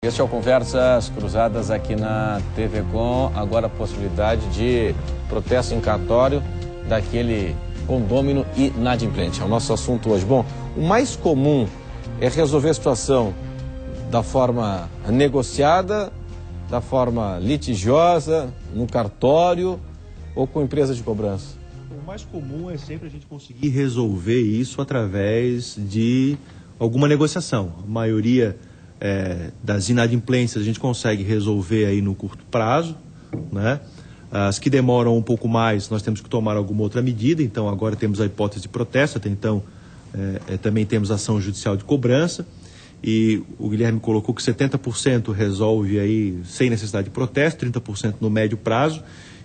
Este é o Conversas Cruzadas aqui na TV Com. Agora a possibilidade de protesto em cartório daquele condômino inadimplente. É o nosso assunto hoje. Bom, o mais comum é resolver a situação da forma negociada, da forma litigiosa, no cartório ou com empresa de cobrança. O mais comum é sempre a gente conseguir resolver isso através de alguma negociação. A maioria das inadimplências a gente consegue resolver aí no curto prazo, né? As que demoram um pouco mais, nós temos que tomar alguma outra medida. Então agora temos a hipótese de protesto, até então também temos ação judicial de cobrança. E o Guilherme colocou que 70% resolve aí sem necessidade de protesto, 30% no médio prazo.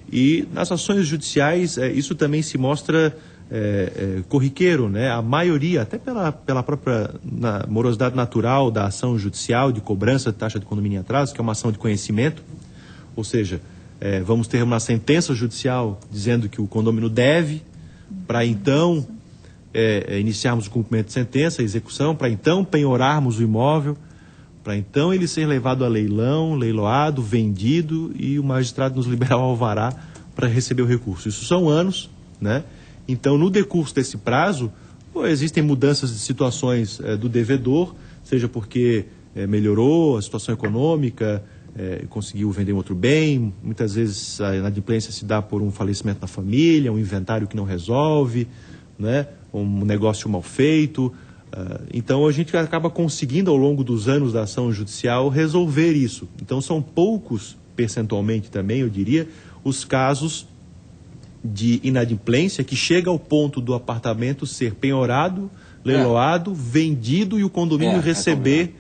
E nas ações judiciais isso também se mostra corriqueiro, né? A maioria, até pela própria morosidade natural da ação judicial de cobrança de taxa de condomínio em atraso, que é uma ação de conhecimento, ou seja, vamos ter uma sentença judicial dizendo que o condômino deve, para então iniciarmos o cumprimento de sentença, a execução, para então penhorarmos o imóvel, para então ele ser levado a leilão, leiloado, vendido e o magistrado nos liberar o alvará para receber o recurso. Isso são anos, né? Então, no decurso desse prazo, existem mudanças de situações do devedor, seja porque melhorou a situação econômica, conseguiu vender um outro bem, muitas vezes a inadimplência se dá por um falecimento na família, um inventário que não resolve, né? Um negócio mal feito. Então, a gente acaba conseguindo, ao longo dos anos da ação judicial, resolver isso. Então, são poucos, percentualmente também, eu diria, os casos de inadimplência que chega ao ponto do apartamento ser penhorado, leiloado, vendido e o condomínio receber...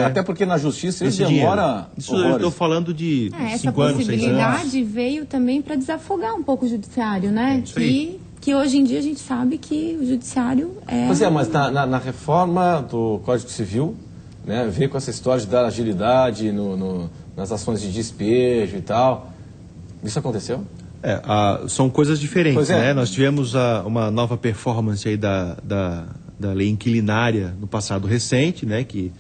até porque na justiça isso demora... Isso eu estou falando de 5 anos, 6 anos. Essa possibilidade veio também para desafogar um pouco o judiciário, né? Que hoje em dia a gente sabe que o judiciário é... Pois mas na reforma do Código Civil, né, veio com essa história de dar agilidade nas ações de despejo e tal. Isso aconteceu? São coisas diferentes, né? Nós tivemos uma nova performance aí da lei inquilinária no passado recente, né? Que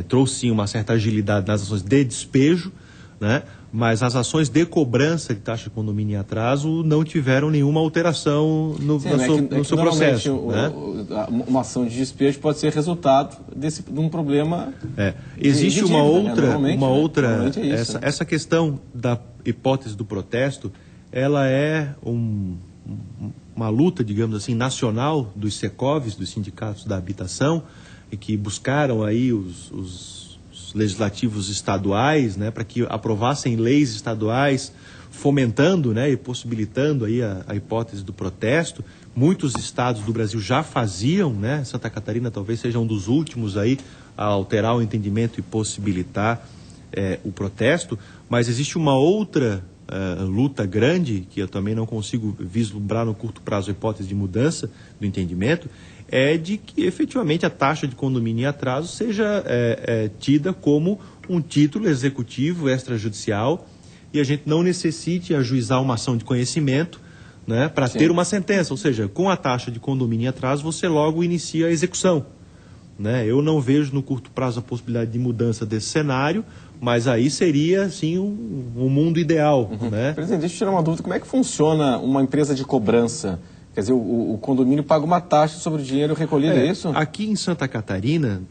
trouxe sim uma certa agilidade nas ações de despejo, né? Mas as ações de cobrança de taxa de condomínio em atraso não tiveram nenhuma alteração no seu processo. Uma ação de despejo pode ser resultado de um problema. Existe uma outra, isso, essa questão da hipótese do protesto, ela é uma luta, digamos assim, nacional dos SECOVs, dos sindicatos da habitação, e que buscaram aí os legislativos estaduais, né, para que aprovassem leis estaduais fomentando, né, e possibilitando aí a hipótese do protesto. Muitos estados do Brasil já faziam, né? Santa Catarina talvez seja um dos últimos aí a alterar o entendimento e possibilitar o protesto, mas existe uma outra luta grande, que eu também não consigo vislumbrar no curto prazo a hipótese de mudança do entendimento, é de que efetivamente a taxa de condomínio em atraso seja tida como um título executivo extrajudicial e a gente não necessite ajuizar uma ação de conhecimento, né, para ter uma sentença. Ou seja, com a taxa de condomínio em atraso você logo inicia a execução, né? Eu não vejo no curto prazo a possibilidade de mudança desse cenário, mas aí seria, sim, um mundo ideal, né? Presidente, deixa eu tirar uma dúvida. Como é que funciona uma empresa de cobrança? Quer dizer, o condomínio paga uma taxa sobre o dinheiro recolhido, é isso? Aqui em Santa Catarina,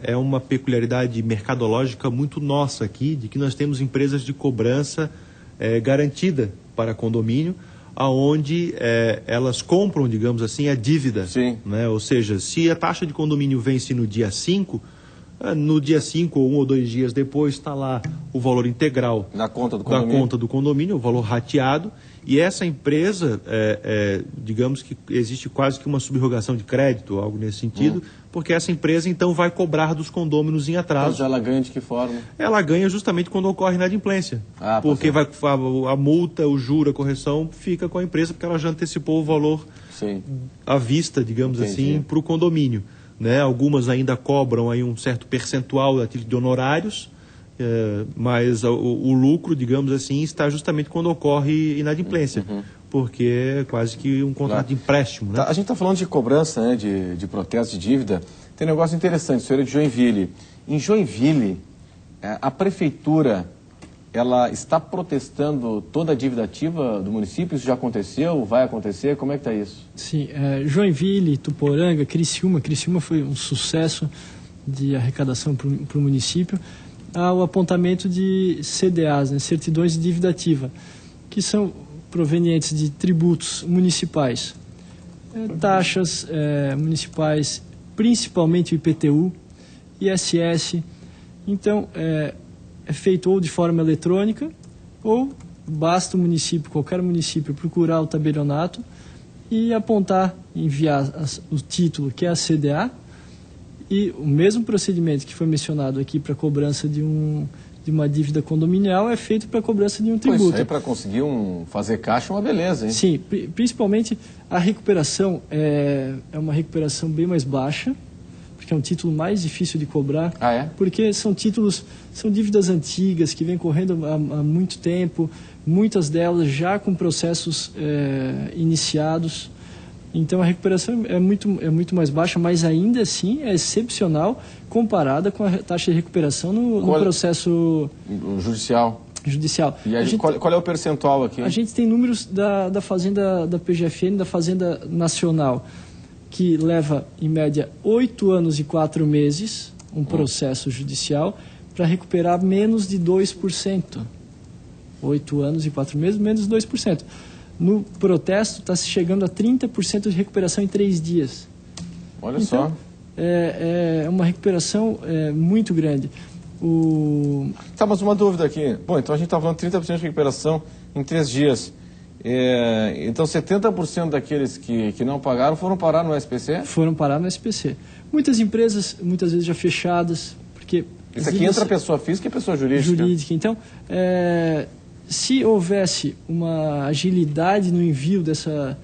é uma peculiaridade mercadológica muito nossa aqui, de que nós temos empresas de cobrança garantida para condomínio, aonde elas compram, digamos assim, a dívida. Sim. Né? Ou seja, se a taxa de condomínio vence no dia 5, no dia 5 ou 1 ou 2 dias depois está lá o valor integral na conta do condomínio, o valor rateado, e essa empresa, digamos que existe quase que uma subrogação de crédito, algo nesse sentido, porque essa empresa então vai cobrar dos condôminos em atraso. Mas ela ganha de que forma? Ela ganha justamente quando ocorre inadimplência, porque a multa, o juro, a correção fica com a empresa, porque ela já antecipou o valor à vista, digamos assim, para o condomínio. Né? Algumas ainda cobram aí um certo percentual de honorários, mas o lucro, digamos assim, está justamente quando ocorre inadimplência, porque é quase que um contrato de empréstimo. Né? A gente está falando de cobrança, né, de protesto de dívida. Tem um negócio interessante, o senhor é de Joinville, Em Joinville, a prefeitura, ela está protestando toda a dívida ativa do município? Isso já aconteceu? Vai acontecer? Como é que está isso? Sim, Joinville, Tuporanga, Criciúma foi um sucesso de arrecadação para o município, ao apontamento de CDAs, né, certidões de dívida ativa, que são provenientes de tributos municipais, taxas municipais, principalmente o IPTU, ISS. Então, é feito ou de forma eletrônica, ou basta o município, qualquer município, procurar o tabelionato e apontar, enviar o título, que é a CDA, e o mesmo procedimento que foi mencionado aqui para cobrança de uma dívida condominial é feito para cobrança de um tributo. Isso aí para conseguir fazer caixa é uma beleza, hein? Sim, principalmente a recuperação é uma recuperação bem mais baixa, porque é um título mais difícil de cobrar. Ah, é? Porque são dívidas antigas que vêm correndo há muito tempo, muitas delas já com processos iniciados. Então a recuperação é muito mais baixa, mas ainda assim é excepcional comparada com a taxa de recuperação no processo judicial. E qual é o percentual aqui? A gente tem números da Fazenda da PGFN, da Fazenda Nacional, que leva em média 8 anos e 4 meses um processo judicial para recuperar menos de 2%. 8 anos e 4 meses, menos de 2%. No protesto está se chegando a 30% de recuperação em 3 dias. Olha então, só. É uma recuperação muito grande. Tá, mas uma dúvida aqui. Bom, então a gente está falando de 30% de recuperação em 3 dias. Então 70% daqueles que não pagaram foram parar no SPC? Foram parar no SPC. Muitas empresas, muitas vezes já fechadas, porque... Isso aqui entra pessoa física e pessoa jurídica. Então, se houvesse uma agilidade no envio dessa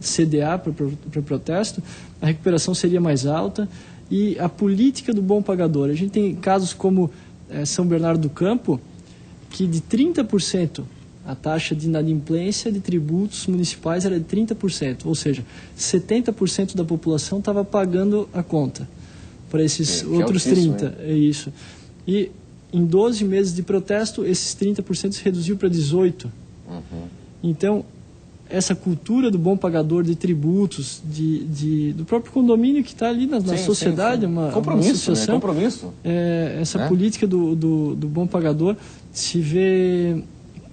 CDA para protesto, a recuperação seria mais alta e a política do bom pagador. A gente tem casos como São Bernardo do Campo, que de 30%, a taxa de inadimplência de tributos municipais era de 30%, ou seja, 70% da população estava pagando a conta para esses outros 30%. É isso. E em 12 meses de protesto, esses 30% se reduziu para 18%. Uhum. Então, essa cultura do bom pagador de tributos, do próprio condomínio que está ali na sociedade, uma associação, né? Compromisso. Essa política do bom pagador se vê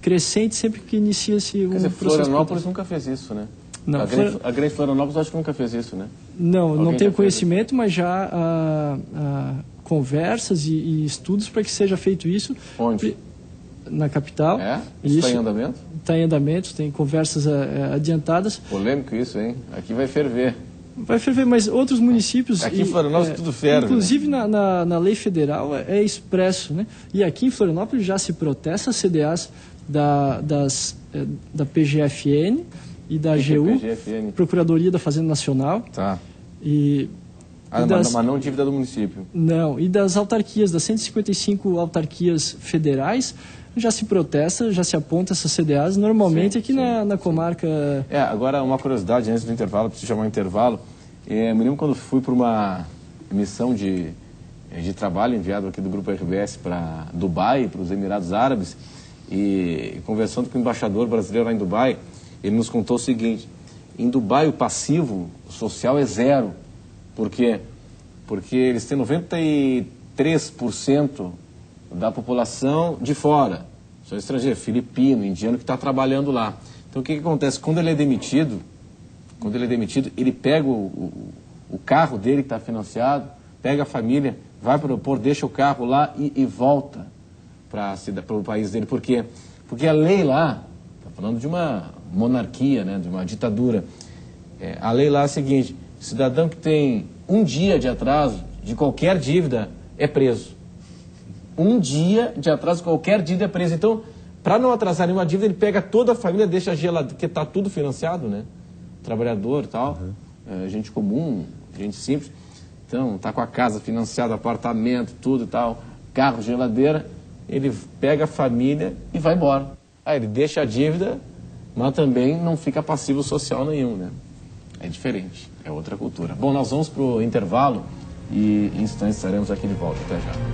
crescente sempre que inicia-se um processo. Florianópolis nunca fez isso, né? Não, a Grande Florianópolis acho que nunca fez isso, né? Não tenho conhecimento, mas já há conversas e estudos para que seja feito isso. Onde? Na capital. Isso está em andamento? Está em andamento, tem conversas adiantadas. Polêmico isso, hein? Aqui vai ferver. Vai ferver, mas outros municípios... Aqui em Florianópolis tudo ferve. Inclusive, né? na lei federal é expresso, né? E aqui em Florianópolis já se protesta as CDAs da PGFN e da AGU, PGFN? Procuradoria da Fazenda Nacional. Tá. Mas não dívida do município. Não, e das autarquias, das 155 autarquias federais, já se protesta, já se aponta essas CDAs, normalmente aqui na comarca... Agora uma curiosidade, antes do intervalo, preciso chamar um intervalo. Me lembro quando fui para uma missão de trabalho enviado aqui do Grupo RBS para Dubai, para os Emirados Árabes, e conversando com o embaixador brasileiro lá em Dubai, ele nos contou o seguinte: em Dubai o passivo social é 0. Por quê? Porque eles têm 93% da população de fora. São estrangeiros, filipino, indiano, que está trabalhando lá. Então o que acontece? Quando ele é demitido, ele pega o carro dele que está financiado, pega a família, vai para o aeroporto, deixa o carro lá e volta para o país dele. Por quê? Porque a lei lá, está falando de uma monarquia, né, de uma ditadura, a lei lá é a seguinte: cidadão que tem 1 dia de atraso de qualquer dívida é preso. 1 dia de atraso de qualquer dívida é preso. Então, para não atrasar nenhuma dívida, ele pega toda a família, deixa a geladeira, porque está tudo financiado, né? Trabalhador e tal, gente comum, gente simples. Então, está com a casa financiada, apartamento, tudo e tal, carro, geladeira. Ele pega a família e vai embora. Aí ele deixa a dívida, mas também não fica passivo social nenhum, né? É diferente, é outra cultura. Bom, nós vamos para o intervalo. e em instantes estaremos aqui de volta. Até já.